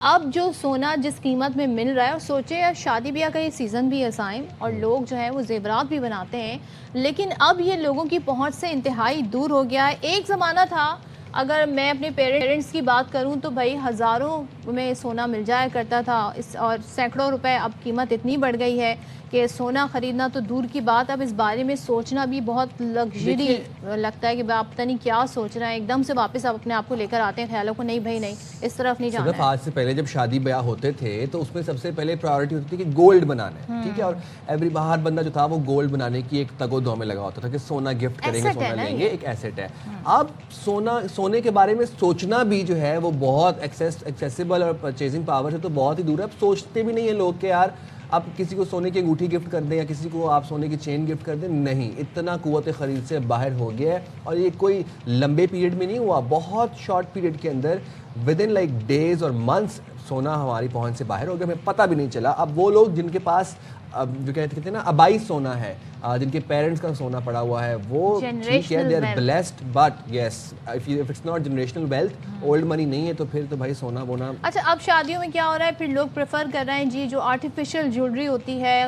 اب جو سونا جس قیمت میں مل رہا ہے، اور سوچے شادی بیاہ کا یہ سیزن بھی ہے سائم، اور لوگ جو ہیں وہ زیورات بھی بناتے ہیں، لیکن اب یہ لوگوں کی پہنچ سے انتہائی دور ہو گیا ہے۔ ایک زمانہ تھا، اگر میں اپنے پیرنٹس کی بات کروں تو بھائی ہزاروں میں سونا مل جایا کرتا تھا، اور سینکڑوں روپے اب قیمت اتنی بڑھ گئی ہے کہ سونا خریدنا تو دور کی بات، اب اس بارے میں سوچنا بھی بہت لگژری لگتا ہے کہ آپ پتہ نہیں کیا سوچ رہے ہیں، ایک دم سے واپس آپ اپنے آپ کو لے کر آتے ہیں خیالوں کو، نہیں بھائی نہیں، اس طرف نہیں جانا صدف ہے۔ آج سے پہلے جب شادی بیاہ ہوتے تھے تو اس میں سب سے پہلے پرائیورٹی ہوتی تھی کہ گولڈ بنانا ہے، ٹھیک ہے، اور ایوری باہر بندہ جو تھا وہ گولڈ بنانے کی ایک تگ و دو میں لگا ہوتا تھا کہ سونا گفٹ کریں گے، سونا لیں گے، ایک ایسٹ ہے۔ اب سونے کے بارے میں سوچنا بھی جو ہے وہ بہت ایکسیسیبل اور پرچیزنگ پاور سے تو بہت ہی دور ہے۔ اب سوچتے بھی نہیں ہیں لوگ کہ یار اب کسی کو سونے کی انگوٹھی گفٹ کر دیں یا کسی کو آپ سونے کی چین گفٹ کر دیں، نہیں، اتنا قوت خرید سے باہر ہو گیا ہے، اور یہ کوئی لمبے پیریڈ میں نہیں ہوا، بہت شارٹ پیریڈ کے اندر ود ان لائک ڈیز اور منتھس سونا ہماری پہنچ سے باہر ہو گیا، ہمیں پتہ بھی نہیں چلا۔ اب وہ لوگ جن کے پاس جو کہتے ہیں نا آبائی سونا ہے، جن کے پیرنٹس کا سونا پڑا ہوا ہے، وہ ٹھیک ہے، they are blessed, but yes if it's not generational wealth, old money نہیں ہے تو پھر تو بھائی سونا وونا۔ اچھا، اب شادیوں میں کیا ہو رہا ہے، پھر لوگ پریفر کر رہے ہیں جی جو آرٹیفیشل جیولری ہوتی ہے،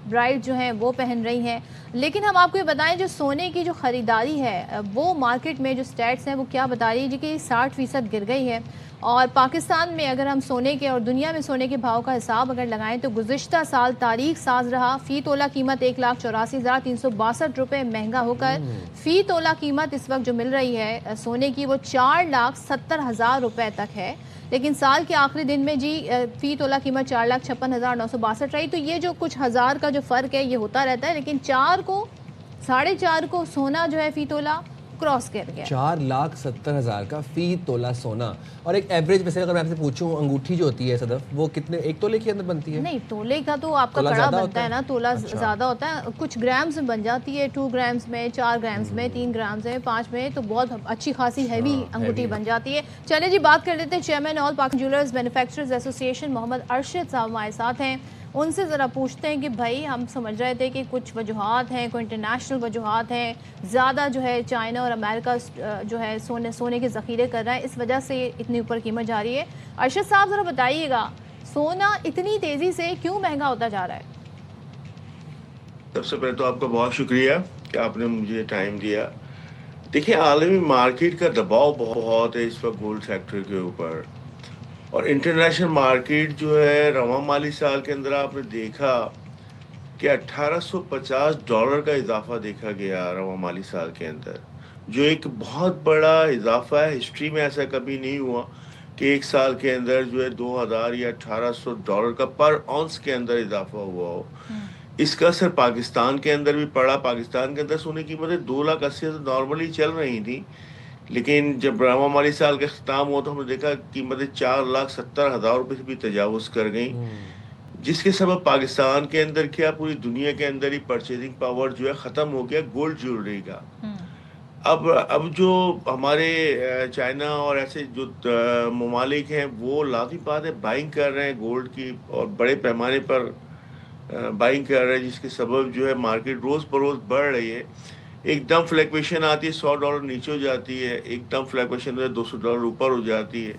برائڈ جو ہیں وہ پہن رہی ہیں، لیکن ہم آپ کو یہ بتائیں جو سونے کی جو خریداری ہے وہ مارکیٹ میں جو سٹیٹس ہیں وہ کیا بتا رہی ہے جی کہ 60% گر گئی ہے، اور پاکستان میں اگر ہم سونے کے اور دنیا میں سونے کے بھاؤ کا حساب اگر لگائیں تو گزشتہ سال تاریخ ساز رہا۔ فی تولہ قیمت 1,84,362 روپے مہنگا ہو کر فی تولہ قیمت اس وقت جو مل رہی ہے سونے کی وہ 4,70,000 روپے تک ہے، لیکن سال کے آخری دن میں جی فی تولہ قیمت 4,56,962 رہی۔ تو یہ جو کچھ ہزار کا جو فرق ہے یہ ہوتا رہتا ہے، لیکن 4,70,000 کو سونا جو ہے فی تولہ کراس کر گیا، 4,70,000 کا فی تولہ سونا۔ اور ایک ایوریج ویسے اگر میں آپ سے پوچھوں انگوٹھی جو ہوتی ہے صدف وہ کتنے، ایک تولے کے اندر بنتی ہے؟ نہیں، تولے کا تو آپ کا کڑا بنتا ہے نا، تولہ زیادہ ہوتا ہے، کچھ گرامز میں بن جاتی ہے، 2 گرامز میں، 4 گرامز میں، 3 گرامز میں، 5 میں، تو بہت اچھی خاصی ہیوی انگوٹھی بن جاتی ہے۔ چلیں جی بات کر لیتے ہیں چیئرمین آل پاکستان جیولرز مینوفیکچررز ایسوسی ایشن محمد ارشد صاحب ہمارے ساتھ ہیں، ان سے ذرا پوچھتے ہیں کہ بھائی ہم سمجھ رہے تھے کہ کچھ وجوہات ہیں، کوئی انٹرنیشنل وجوہات ہیں، زیادہ جو ہے چائنا اور امریکہ جو ہے سونے کے ذخیرے کر رہا ہے، اس وجہ سے اتنی اوپر قیمت جا رہی ہے۔ ارشد صاحب ذرا بتائیے گا سونا اتنی تیزی سے کیوں مہنگا ہوتا جا رہا ہے؟ سب سے پہلے تو آپ کا بہت شکریہ کہ آپ نے مجھے ٹائم دیا۔ دیکھیں، عالمی مارکیٹ کا دباؤ بہت ہے اس وقت گولڈ سیکٹر کے اوپر، اور انٹرنیشنل مارکیٹ جو ہے رواں مالی سال کے اندر آپ نے دیکھا کہ $1,850 کا اضافہ دیکھا گیا رواں مالی سال کے اندر، جو ایک بہت بڑا اضافہ ہے، ہسٹری میں ایسا کبھی نہیں ہوا کہ ایک سال کے اندر جو ہے 2,000 یا $1,800 کا پر اونس کے اندر اضافہ ہوا ہو۔ اس کا اثر پاکستان کے اندر بھی پڑا۔ پاکستان کے اندر سونے کی قیمتیں 2,80,000 نارملی چل رہی تھیں، لیکن جب رواں مالی سال کا اختتام ہوا تو ہم نے دیکھا قیمتیں 4,70,000 روپے سے بھی تجاوز کر گئیں، جس کے سبب پاکستان کے اندر کیا پوری دنیا کے اندر ہی پرچیزنگ پاور جو ہے ختم ہو گیا گولڈ جیولری کا۔ اب جو ہمارے چائنا اور ایسے جو ممالک ہیں وہ لازمی بات ہے بائنگ کر رہے ہیں گولڈ کی، اور بڑے پیمانے پر بائنگ کر رہے ہیں، جس کے سبب جو ہے مارکیٹ روز بروز بڑھ رہی ہے۔ ایک دم فلیکویشن آتی ہے، $100 نیچے ہو جاتی ہے، ایک دم فلیکویشن $200 اوپر ہو جاتی ہے۔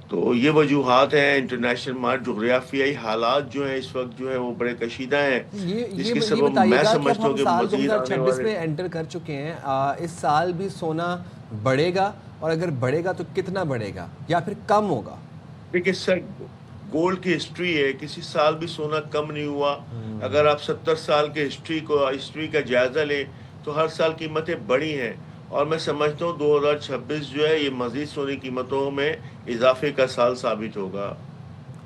تو یہ وجوہات ہیں، انٹرنیشنل مارکیٹ جغرافیائی حالات جو ہیں اس وقت جو ہے وہ بڑے کشیدہ ہیں، جس کے سبب میں سمجھتا ہوں کہ سال مزید آنے 2026 والے میں انٹر کر چکے ہیں، اس سال بھی سونا بڑھے گا، اور اگر بڑھے گا تو کتنا بڑھے گا یا پھر کم ہوگا؟ دیکھیے سر، گولڈ کی ہسٹری ہے، کسی سال بھی سونا کم نہیں ہوا۔ اگر آپ 70 سال کے ہسٹری کا جائزہ لیں تو ہر سال قیمتیں بڑھی ہیں، اور میں سمجھتا ہوں 2026 جو ہے یہ مزید سونے قیمتوں میں اضافے کا سال ثابت ہوگا۔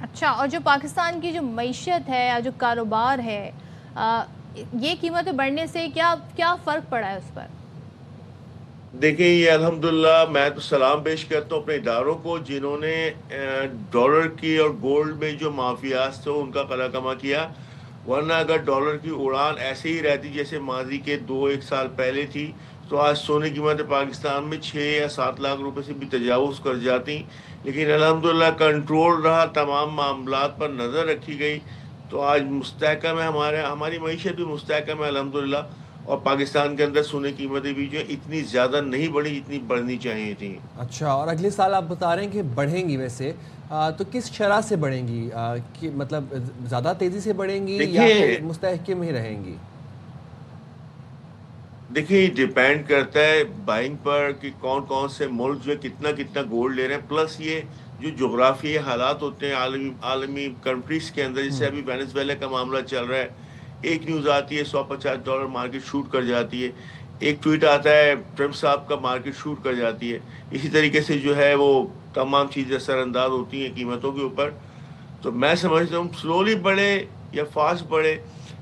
اچھا، اور جو پاکستان کی جو معیشت ہے یا جو کاروبار ہے، یہ قیمتیں بڑھنے سے کیا فرق پڑا ہے اس پر؟ دیکھیں، یہ الحمدللہ میں تو سلام پیش کرتا ہوں اپنے اداروں کو جنہوں نے ڈالر کی اور گولڈ میں جو مافیاز تھے ان کا قلع کما کیا، ورنہ اگر ڈالر کی اڑان ایسے ہی رہتی جیسے ماضی کے 2-1 سال پہلے تھی تو آج سونے کی قیمتیں پاکستان میں 6 یا 7 لاکھ روپے سے بھی تجاوز کر جاتی، لیکن الحمدللہ کنٹرول رہا، تمام معاملات پر نظر رکھی گئی، تو آج مستحکم ہے، ہماری معیشت بھی مستحکم ہے الحمدللہ۔ اور پاکستان کے اندر سونے کی قیمتیں بھی جو ہے اتنی زیادہ نہیں بڑھی جتنی بڑھنی چاہیے تھیں. اچھا، اور اگلے سال آپ بتا رہے ہیں کہ بڑھیں گی، ویسے تو کس شرح سے بڑھیں گی؟ کہ مطلب زیادہ تیزی سے بڑھیں گی یا پھر مستحکم ہی رہیں گی؟ دیکھیں یہ ڈیپینڈ کرتا ہے بائنگ پر کہ کون کون سے ملک جو ہے کتنا کتنا گولڈ لے رہے ہیں، پلس یہ جو جغرافیائی حالات ہوتے ہیں عالمی کنٹریز کے اندر. جیسے ابھی وینزویلا کا معاملہ چل رہا ہے، ایک نیوز آتی ہے $150 مارکیٹ شوٹ کر جاتی ہے، ایک ٹویٹ آتا ہے ٹرمپ صاحب کا مارکیٹ شوٹ کر جاتی ہے. اسی طریقے سے جو ہے وہ تمام چیزیں اثر انداز ہوتی ہیں قیمتوں کے اوپر. تو میں سمجھتا ہوں سلولی بڑھے یا فاسٹ بڑھے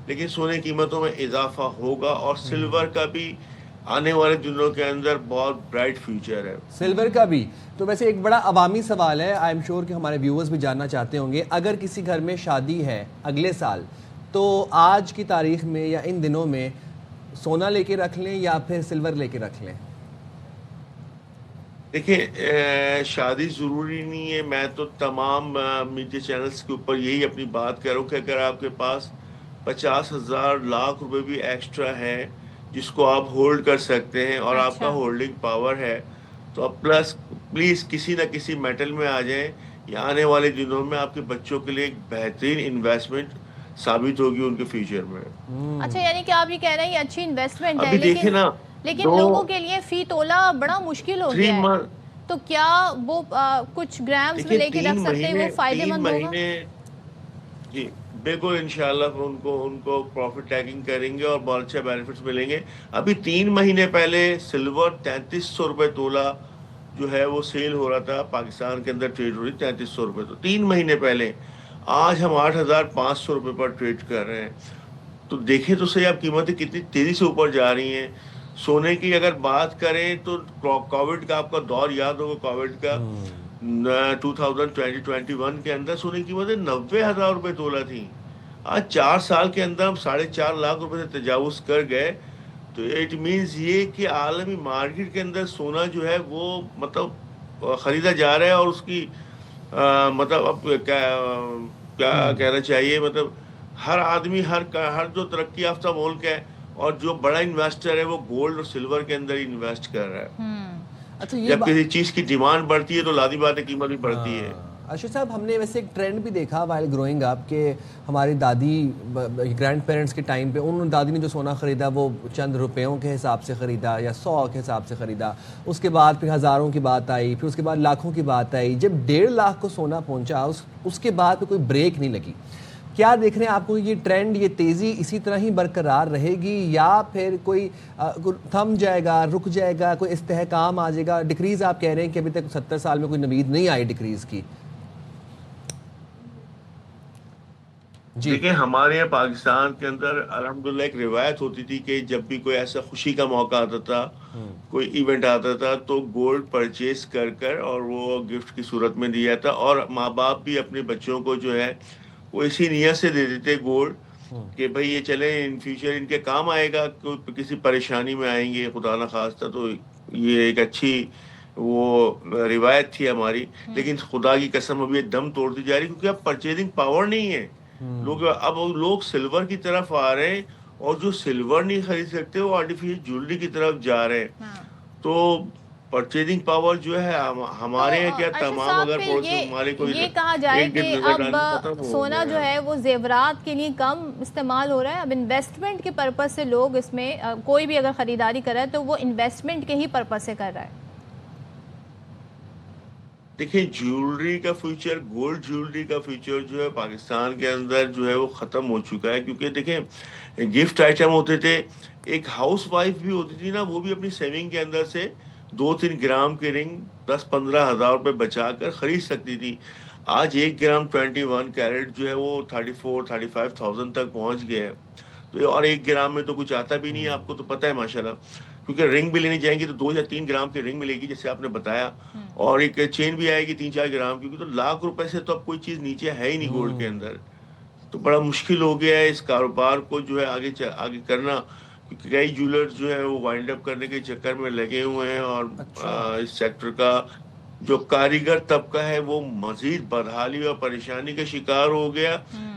لیکن سونے کی قیمتوں میں اضافہ ہوگا، اور سلور کا بھی آنے والے دنوں کے اندر بہت برائٹ فیوچر ہے. سلور کا بھی. تو ویسے ایک بڑا عوامی سوال ہے، آئی ایم شیور کہ ہمارے ویورز بھی جاننا چاہتے ہوں گے، اگر کسی گھر میں شادی ہے اگلے سال تو آج کی تاریخ میں یا ان دنوں میں سونا لے کے رکھ لیں یا پھر سلور لے کے رکھ لیں؟ دیکھیں شادی ضروری نہیں ہے. میں تو تمام میڈیا چینلز کے اوپر یہی اپنی بات کر رہا ہوں کہ اگر آپ کے پاس 50,000 لاکھ روپے بھی ایکسٹرا ہے جس کو آپ ہولڈ کر سکتے ہیں اور آپ کا ہولڈنگ پاور ہے، تو آپ پلیز کسی نہ کسی میٹل میں آ جائیں. یا آنے والے دنوں میں آپ کے بچوں کے لیے ایک بہترین انویسٹمنٹ ثابت ہوگی ان کے فیوچر میں. اچھا، یعنی کہ آپ یہ کہہ رہے ہیں یہ اچھی انویسٹمنٹ ہے، ابھی دیکھیں نا لیکن لوگوں کے لیے فی تولہ بڑا مشکل ہو گیا ہے، تو کیا وہ کچھ گرامز میں لے کے رکھ سکتے ہیں، وہ فائدے مند ہوگا؟ جی بالکل، انشاءاللہ ان کو پروفٹ ٹیکنگ کریں گے اور بہت اچھے بینیفٹس ملیں گے. ابھی 3 مہینے پہلے سلور 3300 روپے تولہ جو ہے وہ سیل ہو رہا تھا، پاکستان کے اندر ٹریڈ ہو رہی 3300 روپے. تو 3 مہینے پہلے آج ہم 8,500 روپے پر ٹریڈ کر رہے ہیں. تو دیکھیں تو صحیح آپ قیمتیں کتنی تیزی سے اوپر جا رہی ہیں. سونے کی اگر بات کریں تو کووڈ کا آپ کا دور یاد ہوگا، کووڈ کا 2020-21 کے اندر سونے کی قیمتیں 90,000 روپے تولہ تھیں. آج 4 سال کے اندر ہم 4.5 لاکھ روپے سے تجاوز کر گئے. تو اٹ مینز یہ کہ عالمی مارکیٹ کے اندر سونا جو ہے وہ مطلب خریدا جا رہا ہے، اور اس کی مطلب اب کیا کہنا چاہیے، مطلب ہر آدمی ہر جو ترقی یافتہ ملک ہے اور جو بڑا انویسٹر ہے وہ گولڈ اور سلور کے اندر ہی انویسٹ کر رہا ہے. اچھا، جب کسی چیز کی ڈیمانڈ بڑھتی ہے تو لازمی بات ہے قیمت بھی بڑھتی ہے. اشرف صاحب، ہم نے ویسے ایک ٹرینڈ بھی دیکھا وائل گروئنگ اپ کہ ہماری دادی گرینڈ پیرنٹس کے ٹائم پہ دادی نے جو سونا خریدا وہ چند روپیوں کے حساب سے خریدا یا 100 کے حساب سے خریدا. اس کے بعد پھر ہزاروں کی بات آئی، پھر اس کے بعد لاکھوں کی بات آئی. جب 1.5 لاکھ کو سونا پہنچا اس کے بعد پہ کوئی بریک نہیں لگی. کیا دیکھ رہے ہیں آپ کو یہ ٹرینڈ، یہ تیزی اسی طرح ہی برقرار رہے گی یا پھر کوئی تھم جائے گا، رک جائے گا، کوئی استحکام آ جائے گا؟ ڈکریز آپ کہہ رہے ہیں کہ ابھی تک 70 سال میں کوئی نوید نہیں آئی ڈکریز کی. دیکھیں ہمارے یہاں پاکستان کے اندر الحمدللہ ایک روایت ہوتی تھی کہ جب بھی کوئی ایسا خوشی کا موقع آتا تھا، کوئی ایونٹ آتا تھا، تو گولڈ پرچیز کر اور وہ گفٹ کی صورت میں دیا تھا. اور ماں باپ بھی اپنے بچوں کو جو ہے وہ اسی نیت سے دے دیتے گولڈ کہ بھئی یہ چلیں ان فیوچر ان کے کام آئے گا، کسی پریشانی میں آئیں گے خدا نخواستہ. تو یہ ایک اچھی وہ روایت تھی ہماری. لیکن خدا کی قسم ابھی یہ دم توڑتی جا رہی کیونکہ اب پرچیزنگ پاور نہیں ہے. اب لوگ سلور کی طرف آ رہے ہیں، اور جو سلور نہیں خرید سکتے وہ آرٹیفیشل جویلری کی طرف جا رہے ہیں. تو پرچیزنگ پاور جو ہے ہمارے یہاں کیا تمام اگر یہ کہا جائے کہ اب سونا جو ہے وہ زیورات کے لیے کم استعمال ہو رہا ہے، اب انویسٹمنٹ کے پرپس سے لوگ اس میں کوئی بھی اگر خریداری کر رہا ہے تو وہ انویسٹمنٹ کے ہی پرپس سے کر رہا ہے. دیکھیں جیولری کا فیوچر، گولڈ جیولری کا فیوچر جو ہے پاکستان کے اندر جو ہے وہ ختم ہو چکا ہے. کیونکہ دیکھیں گفٹ آئٹم ہوتے تھے، ایک ہاؤس وائف بھی ہوتی تھی نا، وہ بھی اپنی سیونگ کے اندر سے 2-3 گرام کی رنگ 10-15 ہزار روپے بچا کر خرید سکتی تھی. آج 1 گرام 21 کیرٹ جو ہے وہ 34-35,000 تک پہنچ گیا ہے. تو اور 1 گرام میں تو کچھ آتا بھی نہیں ہے، آپ کو تو پتہ ہے ماشاءاللہ. کیونکہ رنگ بھی لینی جائیں گی تو 2 یا 3 گرام کی رنگ ملے گی جیسے آپ نے بتایا، اور ایک چین بھی آئے گی 3-4 گرام کی. تو لاکھ روپے سے تو اب کوئی چیز نیچے ہے ہی نہیں گولڈ کے اندر. تو بڑا مشکل ہو گیا ہے اس کاروبار کو جو ہے آگے کرنا، کیونکہ کئی جولرز جو ہے وہ وائنڈ اپ کرنے کے چکر میں لگے ہوئے ہیں. اور اس سیکٹر کا جو کاریگر طبقہ ہے وہ مزید بدحالی اور پریشانی کا شکار ہو گیا.